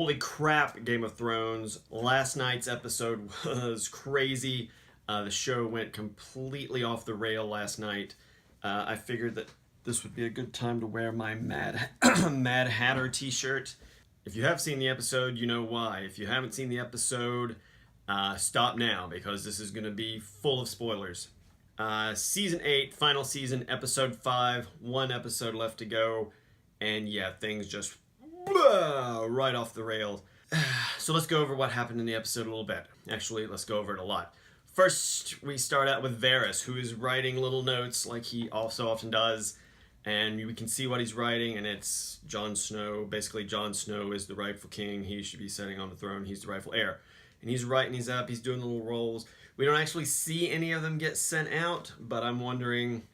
Holy crap, Game of Thrones. Last night's episode was crazy. The show went completely off the rail last night. I figured that this would be a good time to wear my Mad Hatter t-shirt. If you have seen the episode, you know why. If you haven't seen the episode, stop now, because this is going to be full of spoilers. Season 8, final season, episode 5, one episode left to go, and yeah, things just right off the rails. So let's go over what happened in the episode a little bit. Actually, let's go over it a lot. First, we start out with Varys, who is writing little notes like he also often does, and we can see what he's writing, and it's Jon Snow. Basically, Jon Snow is the rightful king. He should be sitting on the throne. He's the rightful heir. And he's writing these up. He's doing little rolls. We don't actually see any of them get sent out, but I'm wondering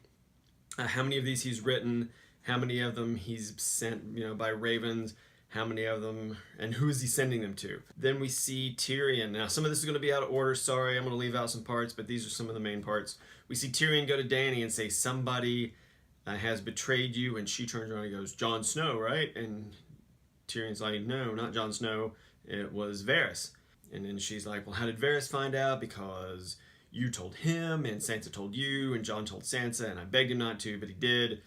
how many of these he's written, how many of them he's sent, by ravens, how many of them, and who is he sending them to. Then we see Tyrion. Now, some of this is going to be out of order. Sorry, I'm going to leave out some parts, but these are some of the main parts. We see Tyrion go to Dany and say, somebody has betrayed you, and she turns around and goes, Jon Snow, right? And Tyrion's like, no, not Jon Snow. It was Varys. And then she's like, well, how did Varys find out? Because you told him, and Sansa told you, and Jon told Sansa, and I begged him not to, but he did.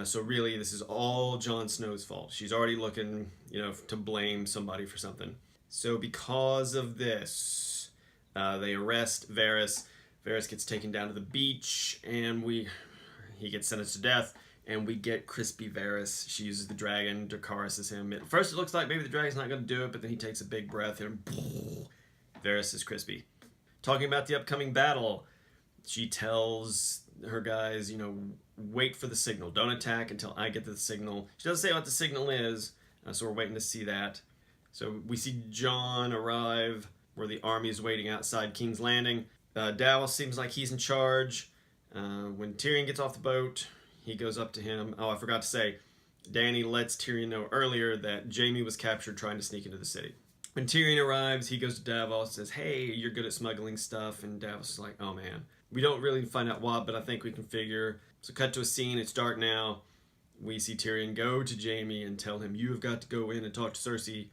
So really, this is all Jon Snow's fault. She's already looking, to blame somebody for something. So because of this, they arrest Varys. Varys gets taken down to the beach, and he gets sentenced to death, and we get crispy Varys. She uses the dragon to caress him. At first, it looks like maybe the dragon's not going to do it, but then he takes a big breath, and Varys is crispy. Talking about the upcoming battle, she tells her guys, wait for the signal. Don't attack until I get to the signal. She doesn't say what the signal is, so we're waiting to see that. So we see Jon arrive where the army is waiting outside King's Landing. Davos seems like he's in charge. When Tyrion gets off the boat, he goes up to him. Oh, I forgot to say, Dany lets Tyrion know earlier that Jaime was captured trying to sneak into the city. When Tyrion arrives, he goes to Davos, says, hey, you're good at smuggling stuff, and Davos is like, oh man. We don't really find out what, but I think we can figure. So cut to a scene, it's dark now. We see Tyrion go to Jaime and tell him, you have got to go in and talk to Cersei,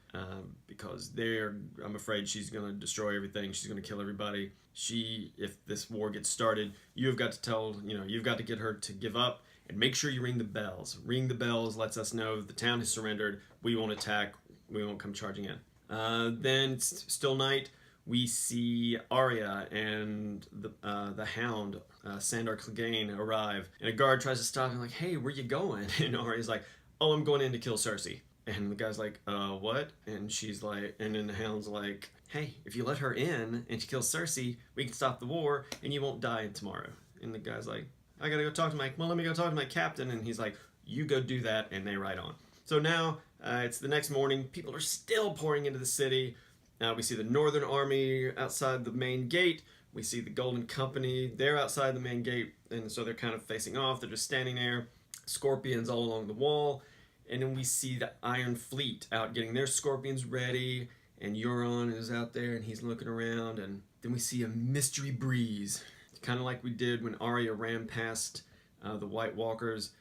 because I'm afraid she's going to destroy everything. She's going to kill everybody. If this war gets started, you have got to you've got to get her to give up, and make sure you ring the bells. Ring the bells lets us know the town has surrendered. We won't attack. We won't come charging in. Then it's still night. We see Arya and the Hound, Sandor Clegane, arrive. And a guard tries to stop him, like, hey, where you going? And Arya's like, oh, I'm going in to kill Cersei. And the guy's like, what? And she's like, and then the Hound's like, hey, if you let her in and she kills Cersei, we can stop the war and you won't die tomorrow. And the guy's like, I gotta go talk to let me go talk to my captain. And he's like, you go do that, and they ride on. So now, it's the next morning. People are still pouring into the city. We see the Northern Army outside the main gate. We see the Golden Company. They're outside the main gate, and so they're kind of facing off. They're just standing there. Scorpions all along the wall. And then we see the Iron Fleet out getting their scorpions ready, and Euron is out there, and he's looking around. And then we see a mystery breeze, kind of like we did when Arya ran past the White Walkers.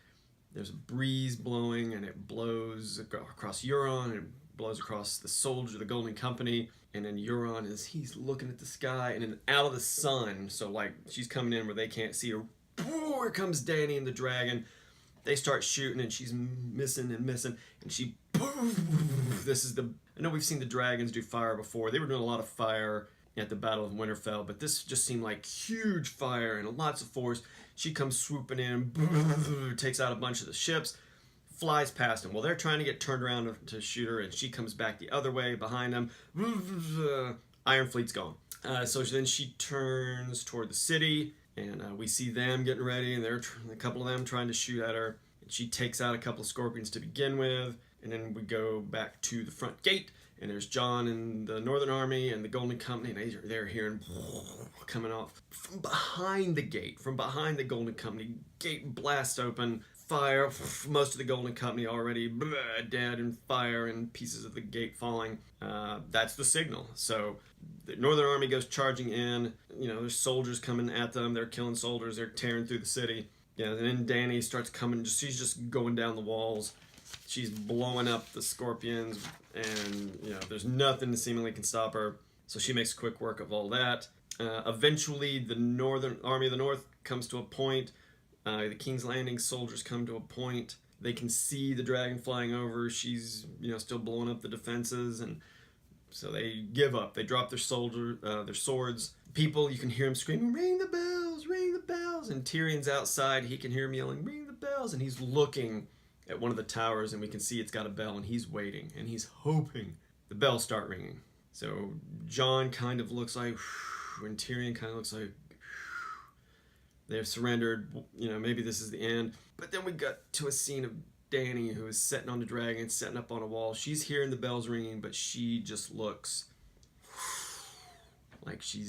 There's a breeze blowing, and it blows across Euron, and it blows across the Golden Company, and then Euron he's looking at the sky, and then out of the sun, so like she's coming in where they can't see her, here comes Dany and the dragon. They start shooting, and she's missing, and she, I know we've seen the dragons do fire before. They were doing a lot of fire at the Battle of Winterfell, but this just seemed like huge fire and lots of force. She comes swooping in, takes out a bunch of the ships, flies past them. Well, they're trying to get turned around to shoot her, and she comes back the other way behind them. Iron Fleet's gone. So then she turns toward the city, and we see them getting ready, and a couple of them trying to shoot at her. And she takes out a couple of scorpions to begin with, and then we go back to the front gate, and there's Jon and the Northern Army and the Golden Company, and they're hearing coming off from behind the gate, from behind the Golden Company. Gate blasts open, fire, most of the Golden Company already dead, and fire and pieces of the gate falling. That's the signal. So the Northern Army goes charging in. There's soldiers coming at them. They're killing soldiers. They're tearing through the city. And then Dany starts coming. She's just going down the walls. She's blowing up the scorpions, and there's nothing that seemingly can stop her. So she makes quick work of all that. Eventually, the Northern Army of the North comes to a point. The King's Landing soldiers come to a point. They can see the dragon flying over. She's still blowing up the defenses, and so they give up. They drop their swords. People, you can hear them screaming, "Ring the bells, ring the bells!" And Tyrion's outside. He can hear him yelling, "Ring the bells!" And he's looking at one of the towers, and we can see it's got a bell, and he's waiting, and he's hoping the bells start ringing. So Jon kind of looks like, and Tyrion kind of looks like, they've surrendered. Maybe this is the end. But then we got to a scene of Dany, who is sitting on the dragon, sitting up on a wall. She's hearing the bells ringing, but she just looks like she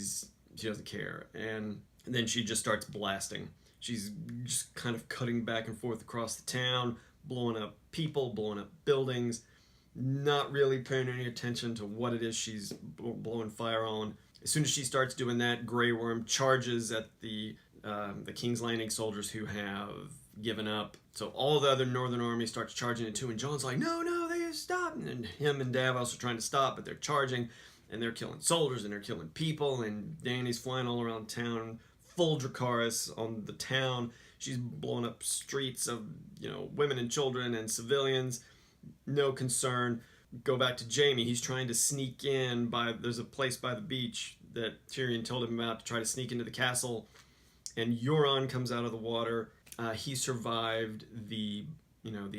doesn't care. And then she just starts blasting. She's just kind of cutting back and forth across the town, blowing up people, blowing up buildings, not really paying any attention to what it is she's blowing fire on. As soon as she starts doing that, Grey Worm charges at the King's Landing soldiers who have given up. So all the other Northern Army starts charging it too, and Jon's like, no, they have to stop. And him and Davos are trying to stop, but they're charging, and they're killing soldiers, and they're killing people, and Dany's flying all around town, full Dracarys on the town. She's blowing up streets of, women and children and civilians. No concern. Go back to Jaime. He's trying to sneak in there's a place by the beach that Tyrion told him about to try to sneak into the castle, and Euron comes out of the water. He survived the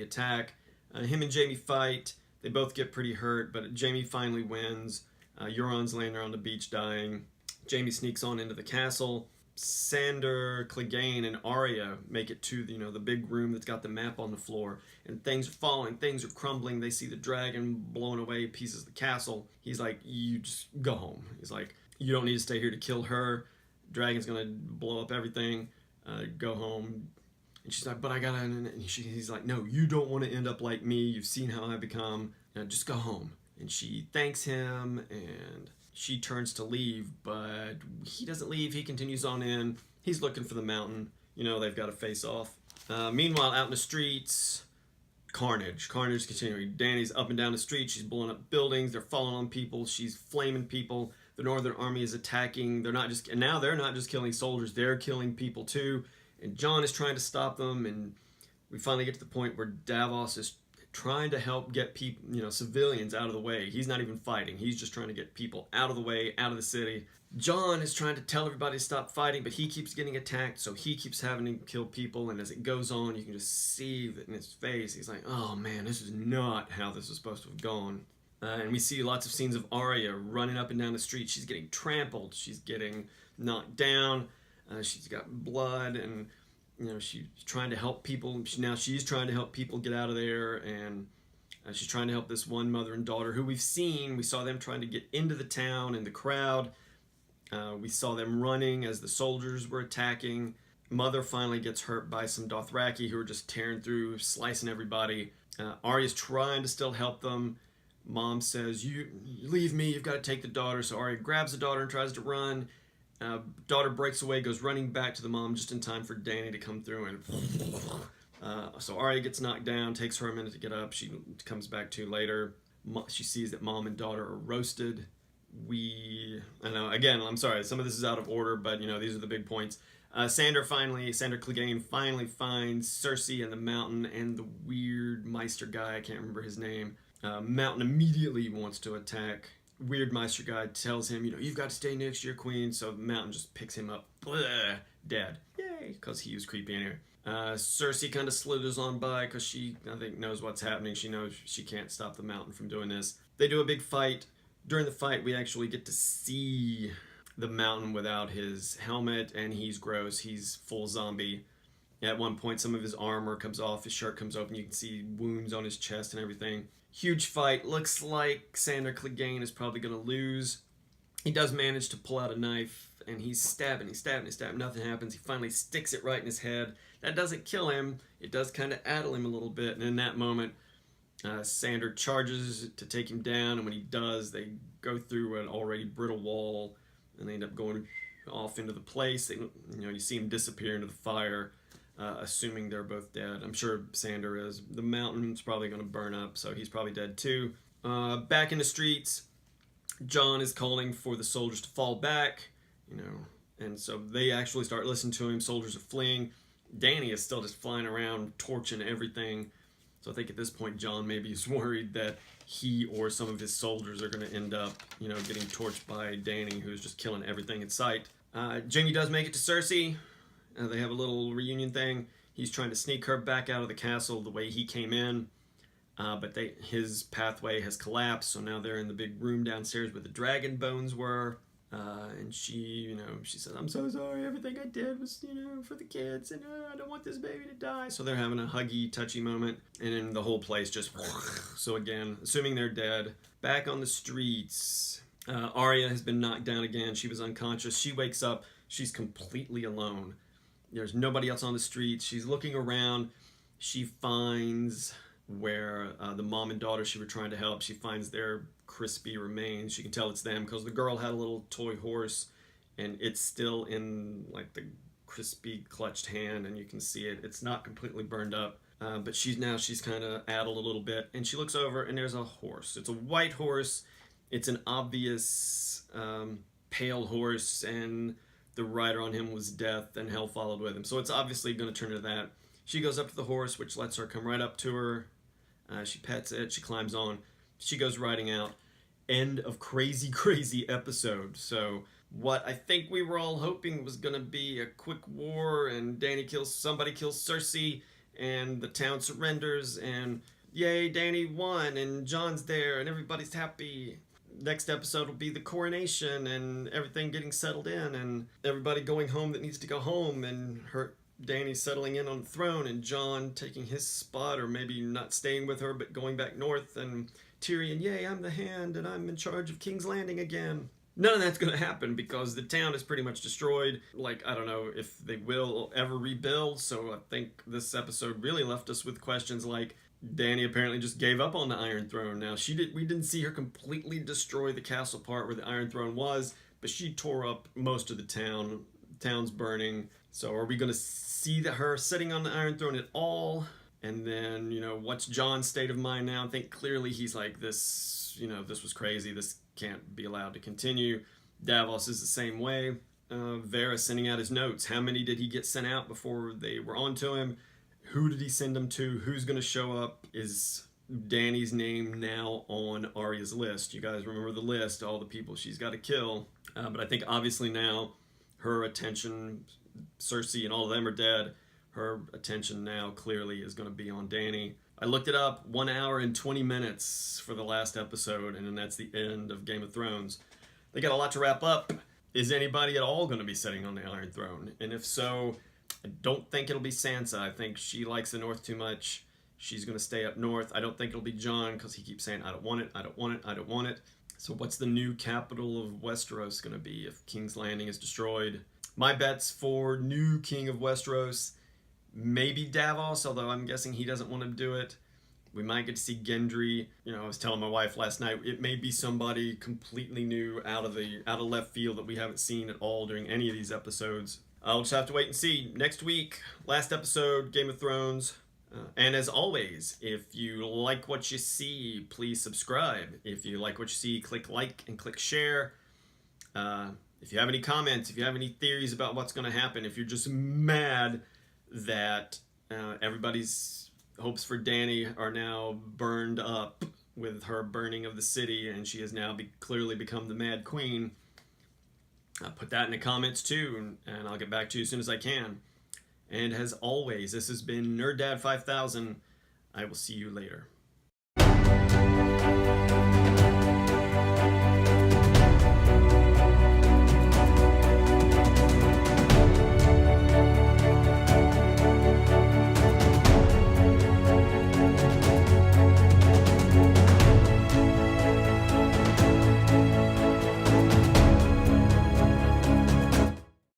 attack. Him and Jaime fight. They both get pretty hurt, but Jaime finally wins. Euron's laying there on the beach dying. Jaime sneaks on into the castle. Sandor, Clegane, and Arya make it to the big room that's got the map on the floor, and things are falling, things are crumbling. They see the dragon blowing away pieces of the castle. He's like, you just go home. He's like, you don't need to stay here to kill her. Dragon's gonna blow up everything. Go home. And she's like, but I gotta. And he's like, no, you don't want to end up like me. You've seen how I become. Just go home. And she thanks him, and she turns to leave, but he doesn't leave. He continues on in. He's looking for the mountain. They've got to face off. Meanwhile, out in the streets, carnage. Carnage is continuing. Dany's up and down the street. She's blowing up buildings. They're falling on people. She's flaming people. The Northern Army is attacking. Now they're not just killing soldiers. They're killing people too. And Jon is trying to stop them. And we finally get to the point where Davos is trying to help get people, civilians out of the way. He's not even fighting. He's just trying to get people out of the way, out of the city. Jon is trying to tell everybody to stop fighting, but he keeps getting attacked, so he keeps having to kill people, and as it goes on, you can just see that in his face. He's like, oh man, this is not how this is supposed to have gone. And we see lots of scenes of Arya running up and down the street. She's getting trampled. She's getting knocked down. She's got blood, and she's trying to help people. She's trying to help people get out of there, and she's trying to help this one mother and daughter who we saw them trying to get into the town and the crowd. We saw them running as the soldiers were attacking. Mother finally gets hurt by some Dothraki who are just tearing through, slicing everybody. Arya's trying to still help them. Mom says, you leave me, you've got to take the daughter. So Arya grabs the daughter and tries to run. Daughter breaks away, goes running back to the mom just in time for Dany to come through, and so Arya gets knocked down. Takes her a minute to get up. She comes back to later. She sees that mom and daughter are roasted. I know, again, I'm sorry, some of this is out of order, but these are the big points. Sandor Clegane finally finds Cersei in the mountain, and the weird Meister guy, I can't remember his name. Mountain immediately wants to attack. Weird Meister guy tells him, you've got to stay next to your queen, so Mountain just picks him up. Bleh, dead. Yay, because he was creepy anyway. Cersei kind of slithers on by because she, I think, knows what's happening. She knows she can't stop the Mountain from doing this. They do a big fight. During the fight, we actually get to see the Mountain without his helmet, and he's gross. He's full zombie. At one point, some of his armor comes off, his shirt comes open, you can see wounds on his chest and everything. Huge fight. Looks like Sandor Clegane is probably going to lose. He does manage to pull out a knife, and he's stabbing. Nothing happens. He finally sticks it right in his head. That doesn't kill him. It does kind of addle him a little bit, and in that moment, Sandor charges to take him down, and when he does, they go through an already brittle wall, and they end up going off into the place. You see him disappear into the fire. assuming they're both dead. I'm sure Sander is. The mountain's probably going to burn up, so he's probably dead too. Back in the streets, John is calling for the soldiers to fall back, and so they actually start listening to him. Soldiers are fleeing. Danny is still just flying around, torching everything. So I think at this point, John maybe is worried that he or some of his soldiers are going to end up, getting torched by Danny, who's just killing everything in sight. Jamie does make it to Cersei. They have a little reunion thing. He's trying to sneak her back out of the castle the way he came in. But his pathway has collapsed, so now they're in the big room downstairs where the dragon bones were. And she says, "I'm so sorry. Everything I did was, for the kids, and I don't want this baby to die." So they're having a huggy, touchy moment, and then the whole place just. So again, assuming they're dead, back on the streets, Arya has been knocked down again. She was unconscious. She wakes up. She's completely alone. There's nobody else on the streets. She's looking around. She finds where the mom and daughter she were trying to help. She finds their crispy remains. She can tell it's them because the girl had a little toy horse, and it's still in like the crispy clutched hand, and you can see it. It's not completely burned up, but she's kind of addled a little bit, and she looks over, and there's a horse. It's a white horse. It's an obvious pale horse, and the rider on him was death, and hell followed with him. So it's obviously going to turn into that. She goes up to the horse, which lets her come right up to her. She pets it. She climbs on. She goes riding out. End of crazy, crazy episode. So what I think we were all hoping was going to be a quick war, and somebody kills Cersei, and the town surrenders, and yay, Danny won, and John's there, and everybody's happy. Next episode will be the coronation, and everything getting settled in, and everybody going home that needs to go home, and Danny settling in on the throne, and John taking his spot, or maybe not staying with her but going back north, and Tyrion, yay, I'm the hand and I'm in charge of King's Landing again. None of that's going to happen because the town is pretty much destroyed. I don't know if they will ever rebuild, so I think this episode really left us with questions like, Danny apparently just gave up on the Iron Throne. Now, we didn't see her completely destroy the castle part where the Iron Throne was, but she tore up most of the town. The town's burning. So are we going to see her sitting on the Iron Throne at all? And then, what's Jon's state of mind now? I think clearly he's like, this was crazy. This can't be allowed to continue. Davos is the same way. Varys sending out his notes. How many did he get sent out before they were on to him? Who did he send them to? Who's going to show up? Is Dany's name now on Arya's list? You guys remember the list, all the people she's got to kill. But I think obviously now her attention, Cersei and all of them are dead. Her attention now clearly is going to be on Dany. I looked it up, 1 hour and 20 minutes for the last episode, and then that's the end of Game of Thrones. They got a lot to wrap up. Is anybody at all going to be sitting on the Iron Throne? And if so, I don't think it'll be Sansa. I think she likes the North too much. She's going to stay up north. I don't think it'll be Jon because he keeps saying, I don't want it, I don't want it, I don't want it. So what's the new capital of Westeros going to be if King's Landing is destroyed? My bet's for new King of Westeros. Maybe Davos, although I'm guessing he doesn't want to do it. We might get to see Gendry. I was telling my wife last night, it may be somebody completely new out of left field that we haven't seen at all during any of these episodes. I'll just have to wait and see. Next week, last episode, Game of Thrones. And as always, if you like what you see, please subscribe. If you like what you see, click like and click share. If you have any comments, if you have any theories about what's going to happen, if you're just mad that everybody's hopes for Dany are now burned up with her burning of the city, and she has now clearly become the Mad Queen, put that in the comments too, and I'll get back to you as soon as I can. And as always, this has been Nerd Dad 5000. I will see you later.